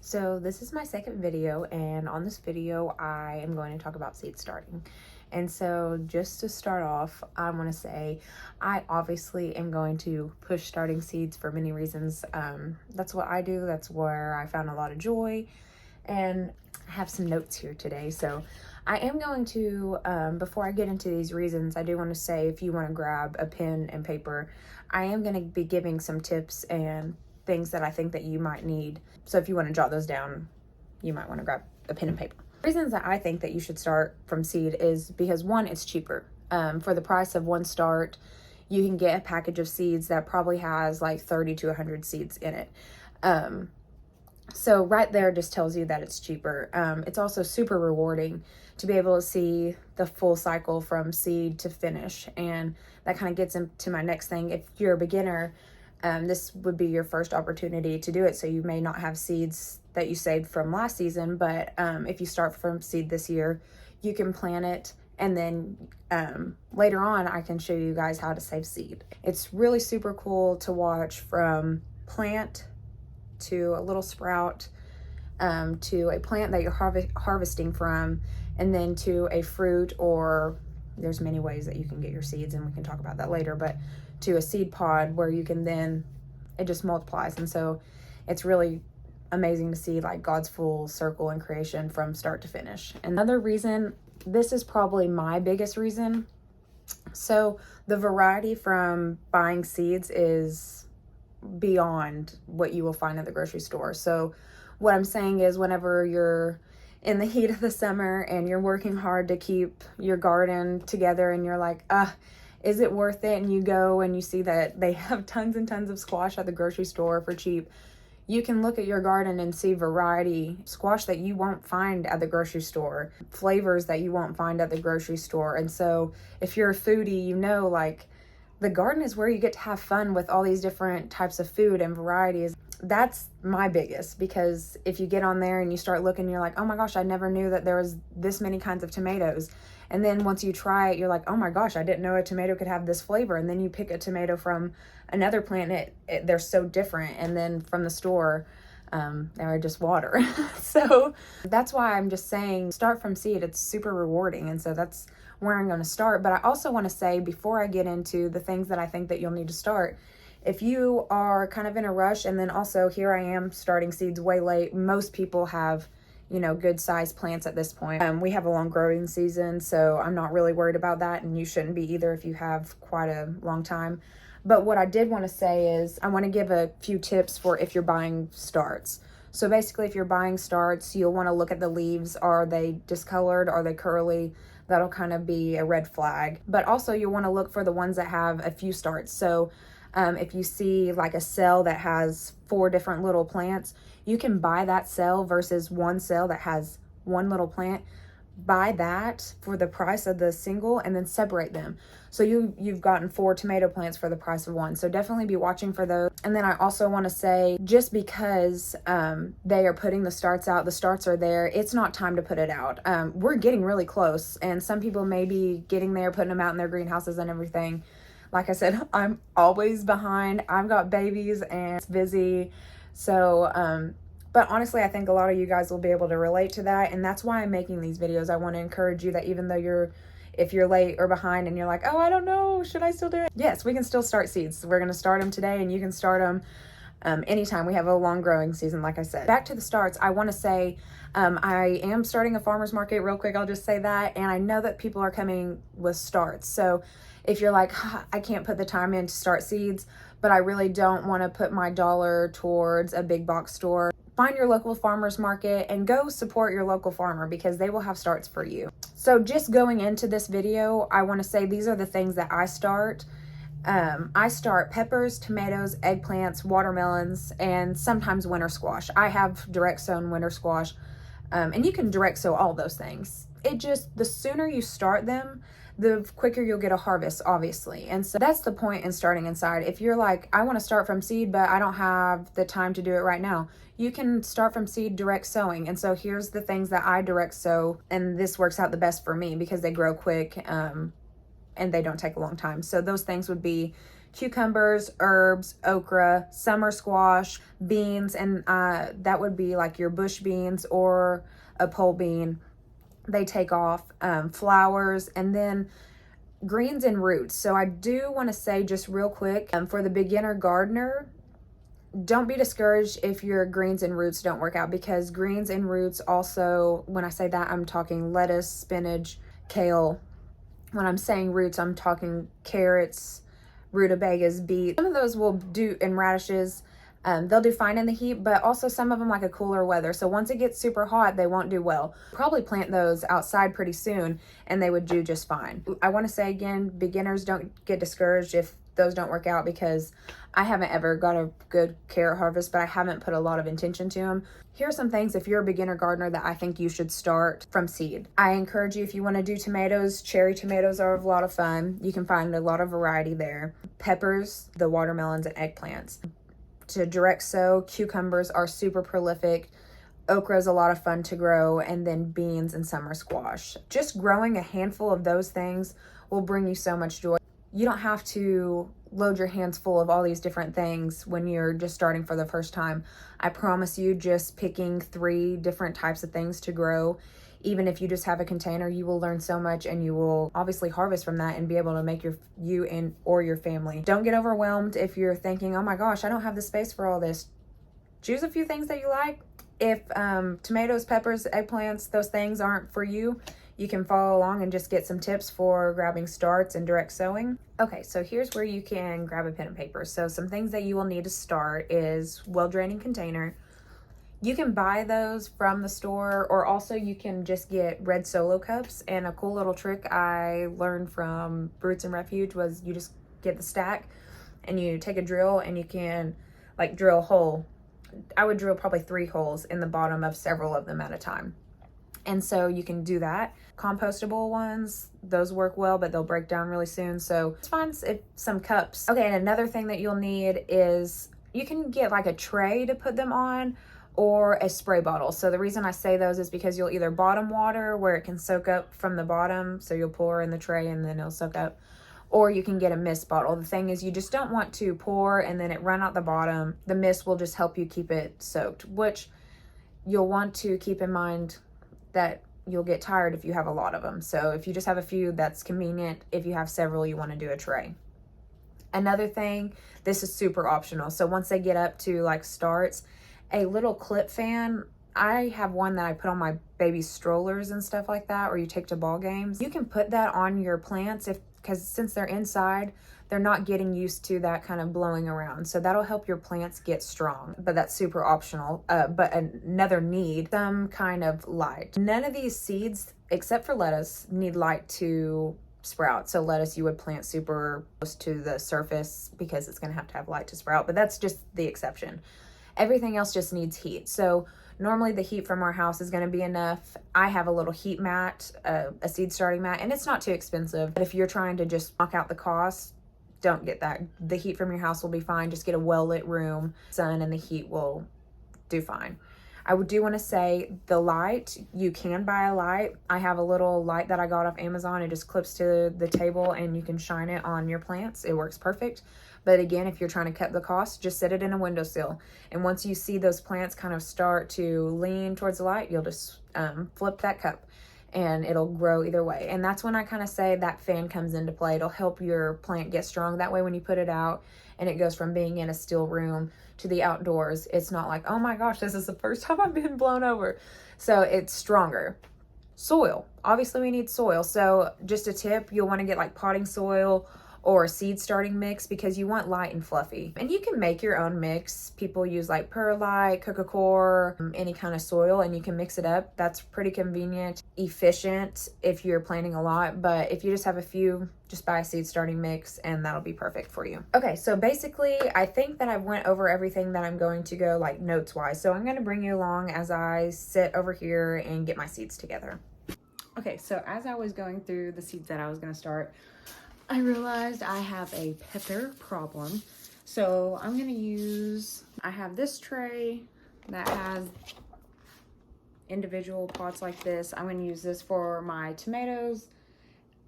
So this is my second video, and on this video I am going to talk about seed starting. And so just to start off, I want to say I obviously am going to push starting seeds for many reasons. That's what I do. That's where I found a lot of joy, and I have some notes here today. So I am going to, before I get into these reasons, I do want to say if you want to grab a pen and paper, I am going to be giving some tips and things that I think that you might need. So if you want to jot those down, you might want to grab a pen and paper. Reasons that I think that you should start from seed is because, one, it's cheaper. For the price of one start, you can get a package of seeds that probably has like 30 to 100 seeds in it. So right there just tells you that it's cheaper. It's also super rewarding to be able to see the full cycle from seed to finish. And that kind of gets into my next thing. If you're a beginner, this would be your first opportunity to do it. So you may not have seeds that you saved from last season, but if you start from seed this year, you can plant it. And then later on, I can show you guys how to save seed. It's really super cool to watch from plant to a little sprout, to a plant that you're harvesting from, and then to a fruit, or there's many ways that you can get your seeds, and we can talk about that later, but to a seed pod where you can then, it just multiplies. And so it's really amazing to see like God's full circle in creation from start to finish. Another reason, this is probably my biggest reason. So the variety from buying seeds is beyond what you will find at the grocery store. So what I'm saying is, whenever you're in the heat of the summer and you're working hard to keep your garden together and you're like, is it worth it? And you go and you see that they have tons and tons of squash at the grocery store for cheap. You can look at your garden and see variety, squash that you won't find at the grocery store, flavors that you won't find at the grocery store. And so if you're a foodie, you know, like, the garden is where you get to have fun with all these different types of food and varieties. That's my biggest, because if you get on there and you start looking, you're like, oh my gosh, I never knew that there was this many kinds of tomatoes. And then once you try it, you're like, oh my gosh, I didn't know a tomato could have this flavor. And then you pick a tomato from another plant, they're so different. And then from the store, they're just water. So that's why I'm just saying, start from seed. It's super rewarding. And so that's where I'm going to start. But I also want to say, before I get into the things that I think that you'll need to start, if you are kind of in a rush, and then also here I am starting seeds way late. Most people have, you know, good sized plants at this point. We have a long growing season, so I'm not really worried about that. And you shouldn't be either if you have quite a long time. But what I did want to say is, I want to give a few tips for if you're buying starts. So basically, if you're buying starts, you'll want to look at the leaves. Are they discolored? Are they curly? That'll kind of be a red flag. But also you'll want to look for the ones that have a few starts. So if you see like a cell that has 4 different little plants, you can buy that cell versus one cell that has one little plant. Buy that for the price of the single and then separate them. So you've gotten 4 tomato plants for the price of one. So definitely be watching for those. And then I also want to say, just because they are putting the starts out, the starts are there, it's not time to put it out. We're getting really close, and some people may be getting there, putting them out in their greenhouses and everything. Like I said, I'm always behind. I've got babies and it's busy. So, but honestly, I think a lot of you guys will be able to relate to that. And that's why I'm making these videos. I want to encourage you that even though if you're late or behind and you're like, oh, I don't know, should I still do it? Yes, we can still start seeds. We're going to start them today, and you can start them anytime. We have a long growing season, like I said. Back to the starts, I want to say, I am starting a farmer's market real quick. I'll just say that. And I know that people are coming with starts. So if you're like, I can't put the time in to start seeds, but I really don't want to put my dollar towards a big box store, find your local farmer's market and go support your local farmer, because they will have starts for you. So just going into this video, I want to say these are the things that I start. I start peppers, tomatoes, eggplants, watermelons, and sometimes winter squash. I have direct sown winter squash, and you can direct sow all those things. The sooner you start them, the quicker you'll get a harvest, obviously. And so that's the point in starting inside. If you're like, I want to start from seed, but I don't have the time to do it right now, you can start from seed direct sowing. And so here's the things that I direct sow, and this works out the best for me because they grow quick. and they don't take a long time. So those things would be cucumbers, herbs, okra, summer squash, beans, and that would be like your bush beans or a pole bean. They take off. Flowers, and then greens and roots. So I do want to say just real quick, for the beginner gardener, don't be discouraged if your greens and roots don't work out, because greens and roots also, when I say that, I'm talking lettuce, spinach, kale. When I'm saying roots, I'm talking carrots, rutabagas, beets. Some of those will do, and radishes. They'll do fine in the heat, but also some of them like a cooler weather. So once it gets super hot, they won't do well. Probably plant those outside pretty soon and they would do just fine. I want to say again, beginners, don't get discouraged if those don't work out, because I haven't ever got a good carrot harvest, but I haven't put a lot of intention to them. Here are some things, if you're a beginner gardener, that I think you should start from seed. I encourage you, if you want to do tomatoes, cherry tomatoes are a lot of fun. You can find a lot of variety there. Peppers, the watermelons, and eggplants. To direct sow, cucumbers are super prolific. Okra is a lot of fun to grow, and then beans and summer squash. Just growing a handful of those things will bring you so much joy. You don't have to load your hands full of all these different things when you're just starting for the first time. I promise you, just picking 3 different types of things to grow, even if you just have a container, you will learn so much, and you will obviously harvest from that and be able to make you and or your family. Don't get overwhelmed if you're thinking, oh my gosh, I don't have the space for all this. Choose a few things that you like. If tomatoes, peppers, eggplants, those things aren't for you, you can follow along and just get some tips for grabbing starts and direct sowing. Okay, so here's where you can grab a pen and paper. So some things that you will need to start is well-draining container. You can buy those from the store, or also you can just get red Solo cups. And a cool little trick I learned from Roots and Refuge was you just get the stack and you take a drill and you can like drill a hole. I would drill probably 3 holes in the bottom of several of them at a time. And so you can do that. Compostable ones, those work well, but they'll break down really soon. So it's fine if some cups. Okay, and another thing that you'll need is you can get like a tray to put them on, or a spray bottle. So the reason I say those is because you'll either bottom water where it can soak up from the bottom. So you'll pour in the tray and then it'll soak up. Or you can get a mist bottle. The thing is, you just don't want to pour and then it run out the bottom. The mist will just help you keep it soaked, which you'll want to keep in mind that you'll get tired if you have a lot of them. So if you just have a few, that's convenient. If you have several, you want to do a tray. Another thing, this is super optional. So once they get up to like starts, a little clip fan. I have one that I put on my baby's strollers and stuff like that, or you take to ball games. You can put that on your plants because since they're inside, they're not getting used to that kind of blowing around. So that'll help your plants get strong, but that's super optional. But another need, some kind of light. None of these seeds, except for lettuce, need light to sprout. So lettuce you would plant super close to the surface because it's going to have light to sprout, but that's just the exception. Everything else just needs heat. So normally the heat from our house is going to be enough. I have a little heat mat, a seed starting mat, and it's not too expensive. But if you're trying to just knock out the cost, don't get that. The heat from your house will be fine. Just get a well-lit room, sun, and the heat will do fine. I do want to say the light, you can buy a light. I have a little light that I got off Amazon. It just clips to the table and you can shine it on your plants. It works perfect. But again, if you're trying to cut the cost, just set it in a windowsill. And once you see those plants kind of start to lean towards the light, you'll just flip that cup and it'll grow either way. And that's when I kind of say that fan comes into play. It'll help your plant get strong. That way when you put it out and it goes from being in a still room to the outdoors, it's not like, oh my gosh, this is the first time I've been blown over. So it's stronger. Soil. Obviously we need soil. So just a tip, you'll want to get like potting soil or a seed starting mix because you want light and fluffy. And you can make your own mix. People use like perlite, coco-coir, any kind of soil, and you can mix it up. That's pretty convenient, efficient if you're planting a lot, but if you just have a few, just buy a seed starting mix and that'll be perfect for you. Okay, so basically I think that I've went over everything that I'm going to go like notes wise. So I'm going to bring you along as I sit over here and get my seeds together. Okay, so as I was going through the seeds that I was going to start, I realized I have a pepper problem. So I'm going to use, I have this tray that has individual pots like this. I'm going to use this for my tomatoes,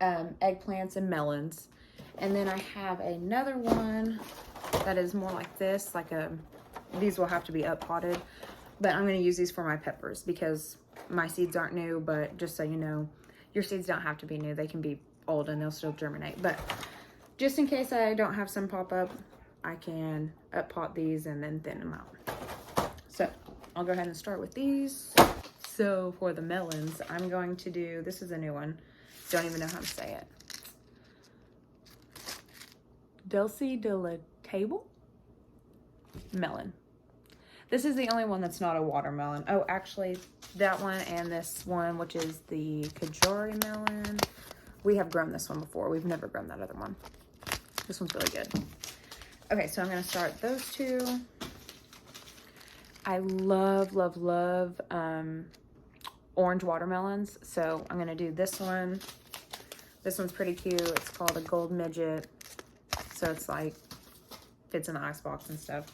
eggplants and melons. And then I have another one that is more like this, these will have to be up potted, but I'm going to use these for my peppers because my seeds aren't new, but just so you know, your seeds don't have to be new. They can be old and they'll still germinate. But just in case I don't have some pop up, I can up pot these and then thin them out. So I'll go ahead and start with these. So for the melons, I'm going to do, this is a new one. Don't even know how to say it. Dulce de la Table melon. This is the only one that's not a watermelon. Oh, actually, that one and this one, which is the Kajari melon. We have grown this one before. We've never grown that other one. This one's really good. Okay, so I'm going to start those two. I love, love, love orange watermelons. So I'm going to do this one. This one's pretty cute. It's called a gold midget. So it's like, fits in the icebox and stuff.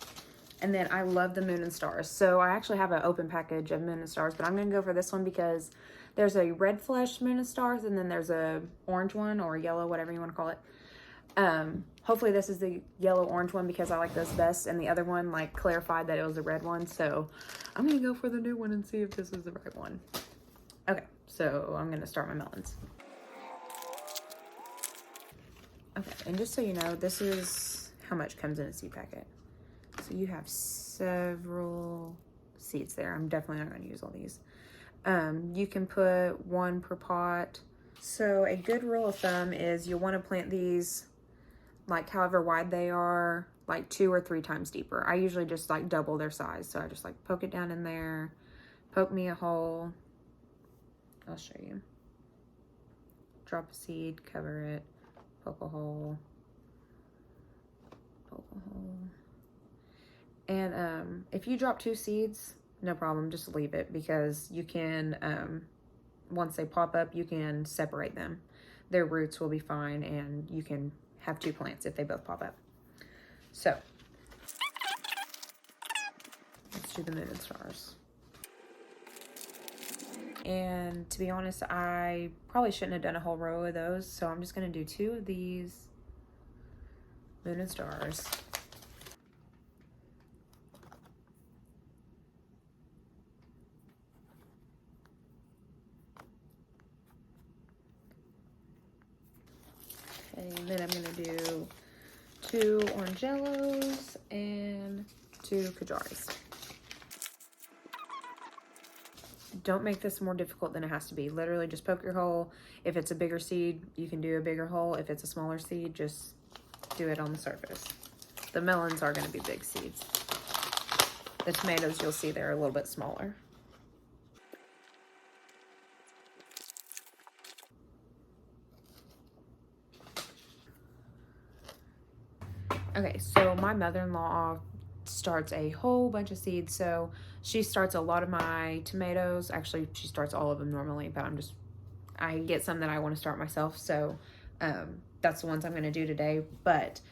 And then I love the Moon and Stars. So I actually have an open package of Moon and Stars, but I'm going to go for this one because there's a red flesh Moon and Stars, and then there's a orange one or yellow, whatever you want to call it. Hopefully this is the yellow orange one because I like this best, and the other one like clarified that it was a red one. So I'm going to go for the new one and see if this is the right one. Okay, so I'm going to start my melons. Okay, and just so you know, this is how much comes in a seed packet. So you have several seeds there. I'm definitely not going to use all these. You can put one per pot. So a good rule of thumb is you'll want to plant these like however wide they are, like 2 or 3 times deeper. I usually just like double their size. So I just like poke it down in there, poke me a hole. I'll show you. Drop a seed, cover it, poke a hole, poke a hole. And if you drop 2 seeds, no problem, just leave it because you can, once they pop up, you can separate them. Their roots will be fine and you can have 2 plants if they both pop up. So, let's do the Moon and Stars. And to be honest, I probably shouldn't have done a whole row of those, so I'm just going to do 2 of these Moon and Stars. And then I'm going to do 2 orange yellows and 2 Kajaris. Don't make this more difficult than it has to be. Literally just poke your hole. If it's a bigger seed, you can do a bigger hole. If it's a smaller seed, just do it on the surface. The melons are going to be big seeds. The tomatoes, you'll see they're a little bit smaller. Okay, so my mother-in-law starts a whole bunch of seeds. So she starts a lot of my tomatoes. Actually, she starts all of them normally, but I get some that I want to start myself. So that's the ones I'm going to do today. But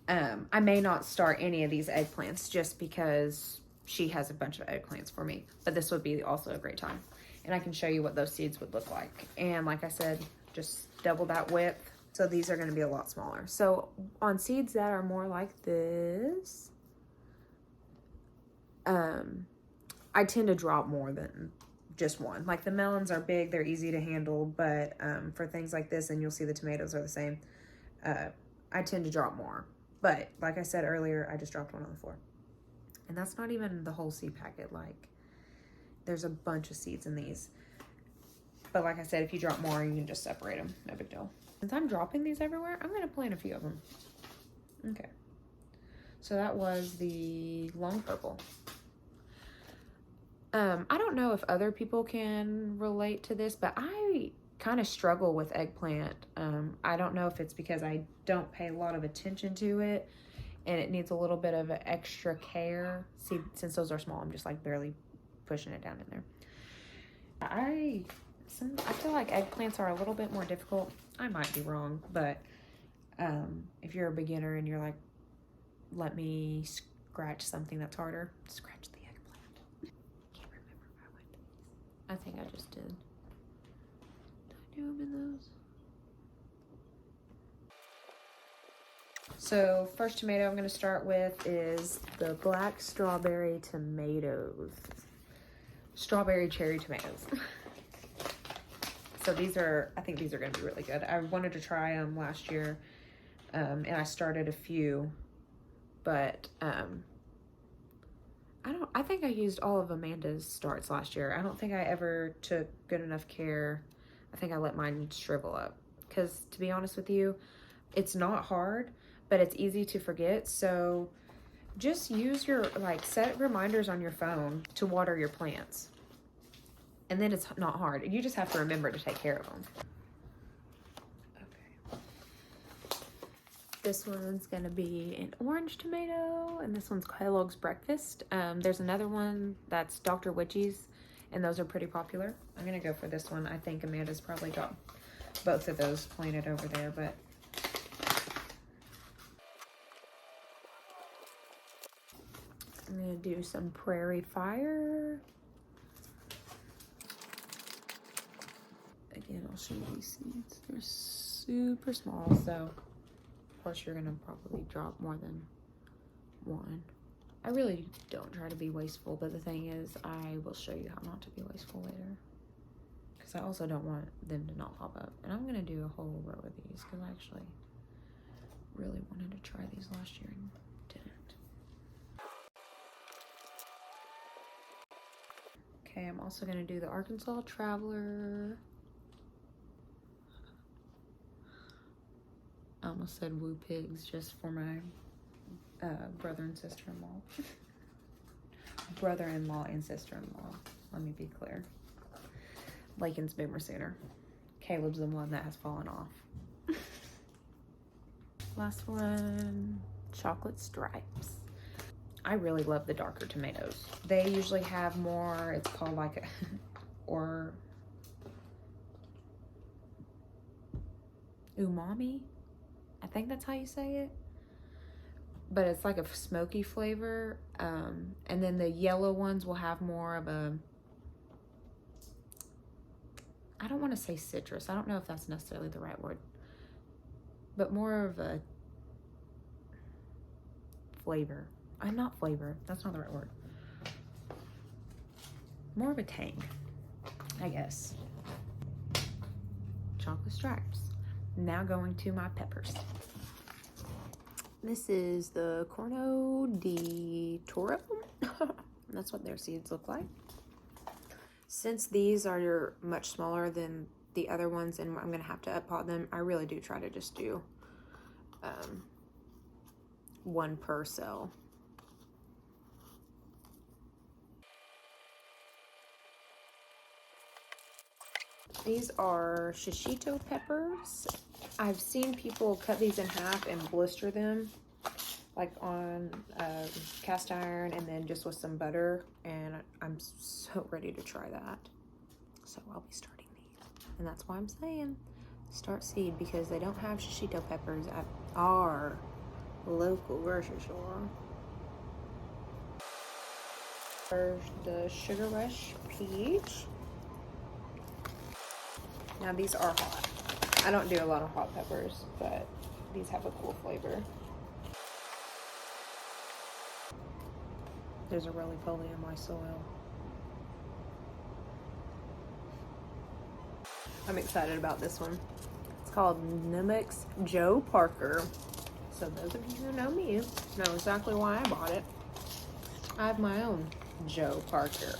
I may not start any of these eggplants just because she has a bunch of eggplants for me. But this would be also a great time. And I can show you what those seeds would look like. And like I said, just double that width. So these are going to be a lot smaller. So on seeds that are more like this, I tend to drop more than just one. Like the melons are big, they're easy to handle, but for things like this, and you'll see the tomatoes are the same, I tend to drop more. But like I said earlier, I just dropped one on the floor. And that's not even the whole seed packet. Like there's a bunch of seeds in these. But like I said, if you drop more, you can just separate them. No big deal. Since I'm dropping these everywhere, I'm going to plant a few of them. Okay. So that was the long purple. I don't know if other people can relate to this, but I kind of struggle with eggplant. I don't know if it's because I don't pay a lot of attention to it and it needs a little bit of extra care. See, since those are small, I'm just like barely pushing it down in there. I feel like eggplants are a little bit more difficult. I might be wrong, but if you're a beginner and you're like, let me scratch something that's harder, scratch the eggplant. Can't remember if I went to these. I think I just did. Did I do them in those? So first tomato I'm going to start with is the black strawberry tomatoes. Strawberry cherry tomatoes. So these are, I think these are going to be really good. I wanted to try them last year, and I started a few, but I think I used all of Amanda's starts last year. I don't think I ever took good enough care. I think I let mine shrivel up, because to be honest with you, it's not hard, but it's easy to forget. So just use your, like, set reminders on your phone to water your plants. And then it's not hard. You just have to remember to take care of them. Okay. This one's gonna be an orange tomato, and this one's Kellogg's Breakfast. There's another one that's Dr. Witchy's, and those are pretty popular. I'm gonna go for this one. I think Amanda's probably got both of those planted over there, but I'm gonna do some Prairie Fire. Again, I'll show you these seeds. They're super small, so of course you're gonna probably drop more than one. I really don't try to be wasteful, but the thing is, I will show you how not to be wasteful later. Because I also don't want them to not pop up. And I'm gonna do a whole row of these, because I actually really wanted to try these last year and didn't. Okay, I'm also gonna do the Arkansas Traveler. I almost said woo pigs just for my brother and sister-in-law. Brother-in-law and sister-in-law. Let me be clear. Lakin's boomer sooner. Caleb's the one that has fallen off. Last one, chocolate stripes. I really love the darker tomatoes. They usually have more, it's called like a, or umami. I think that's how you say it. But it's like a smoky flavor. And then the yellow ones will have more of a, I don't want to say citrus. I don't know if that's necessarily the right word. But more of a flavor. I'm not flavor. That's not the right word. More of a tang, I guess. Chocolate stripes. Now going to my peppers. This is the Corno di Toro. That's what their seeds look like. Since these are much smaller than the other ones and I'm gonna have to up pot them, I really do try to just do one per cell. These are shishito peppers. I've seen people cut these in half and blister them, like on cast iron, and then just with some butter, and I'm so ready to try that. So I'll be starting these, and that's why I'm saying start seed, because they don't have shishito peppers at our local grocery store. There's the Sugar Rush Peach. Now these are hot. I don't do a lot of hot peppers, but these have a cool flavor. There's a roly-poly in my soil. I'm excited about this one. It's called Numix Joe Parker. So those of you who know me know exactly why I bought it. I have my own Joe Parker.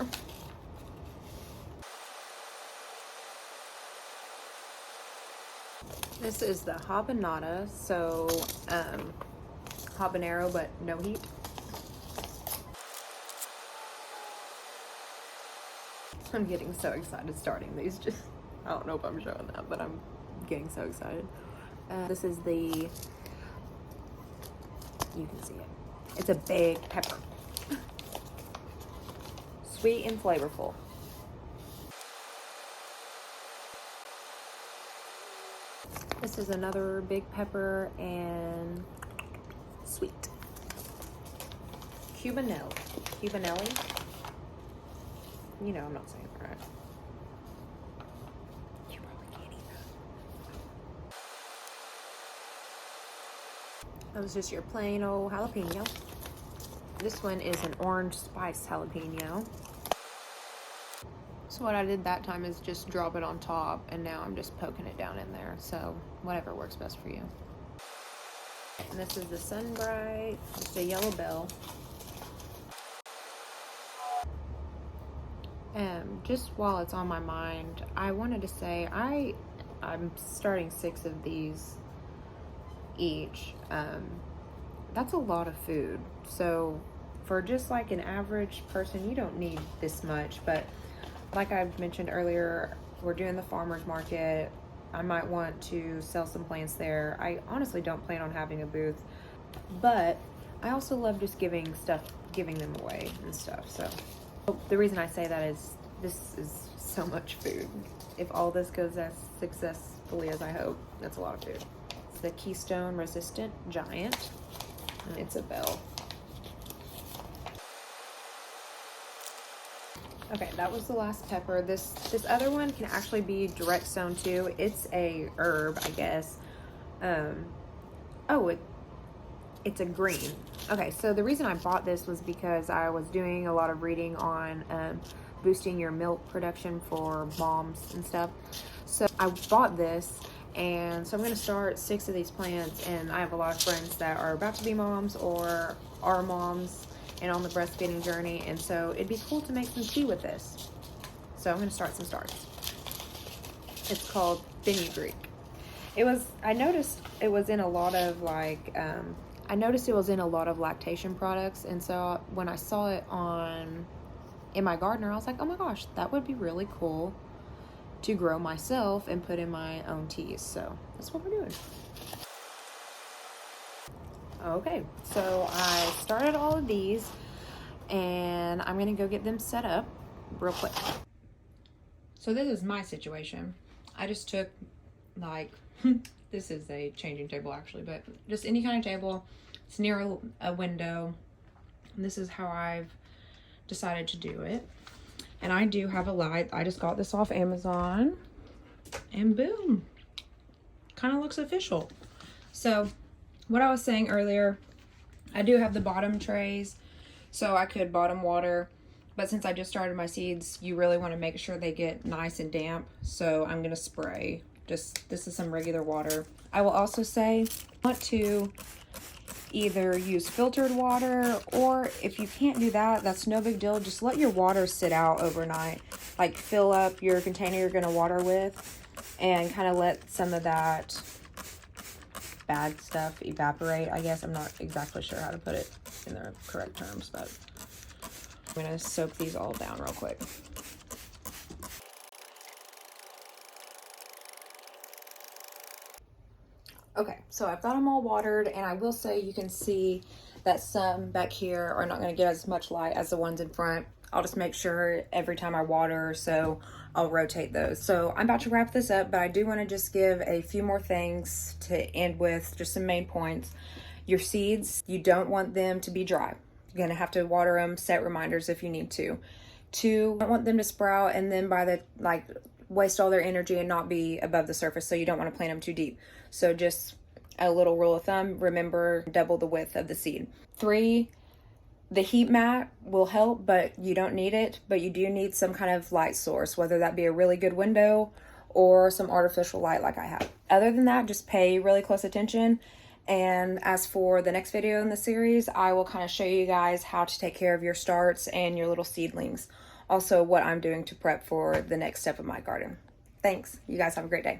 This is the habanada, so habanero but no heat. I'm getting so excited starting these. Just, I don't know if I'm showing that, but I'm getting so excited. This is the, you can see it. It's a big pepper. Sweet and flavorful. This is another big pepper and sweet. Cubanelli. Cubanelli. You know I'm not saying it right. You probably can't eat That was just your plain old jalapeno. This one is an orange spice jalapeno. So what I did that time is just drop it on top, and now I'm just poking it down in there. So whatever works best for you. And this is the Sun Bright, just a yellow bell. Just while it's on my mind, I wanted to say I'm starting 6 of these each. That's a lot of food. So for just like an average person, you don't need this much. But like I mentioned earlier, we're doing the farmer's market. I might want to sell some plants there. I honestly don't plan on having a booth, but I also love just giving them away and stuff. So the reason I say that is this is so much food. If all this goes as successfully as I hope, that's a lot of food. It's the Keystone Resistant Giant, and it's a bell. Okay, that was the last pepper. This other one can actually be direct sown too. It's a herb, I guess. It's a green. Okay, so the reason I bought this was because I was doing a lot of reading on boosting your milk production for moms and stuff. So I bought this, and so I'm going to start 6 of these plants, and I have a lot of friends that are about to be moms or are moms and on the breastfeeding journey, and so it'd be cool to make some tea with this. So I'm going to start some starts. It's called fenugreek. I noticed it was in a lot of lactation products, and so when I saw it in my gardener, I was like, oh my gosh, that would be really cool to grow myself and put in my own teas. So that's what we're doing. Okay, so I started all of these, and I'm gonna go get them set up real quick. So this is my situation. I just took this is a changing table actually, but just any kind of table. It's near a window. And this is how I've decided to do it. And I do have a light. I just got this off Amazon, and boom, kind of looks official. So what I was saying earlier, I do have the bottom trays, so I could bottom water, but since I just started my seeds, you really want to make sure they get nice and damp. So I'm going to spray this is some regular water. I will also say, want to either use filtered water, or if you can't do that, that's no big deal. Just let your water sit out overnight. Like fill up your container you're going to water with, and kind of let some of that bad stuff evaporate, I guess. I'm not exactly sure how to put it in the correct terms, but I'm going to soak these all down real quick. Okay, so I've got them all watered, and I will say you can see that some back here are not going to get as much light as the ones in front. I'll just make sure every time I water, so I'll rotate those. So I'm about to wrap this up, but I do want to just give a few more things to end with, just some main points. Your seeds, you don't want them to be dry. You're going to have to water them, set reminders if you need to. 2, you don't want them to sprout and then waste all their energy and not be above the surface, so you don't want to plant them too deep. So just a little rule of thumb, remember, double the width of the seed. 3, the heat mat will help, but you don't need it, but you do need some kind of light source, whether that be a really good window or some artificial light like I have. Other than that, just pay really close attention. And as for the next video in the series, I will kind of show you guys how to take care of your starts and your little seedlings. Also, what I'm doing to prep for the next step of my garden. Thanks. You guys have a great day.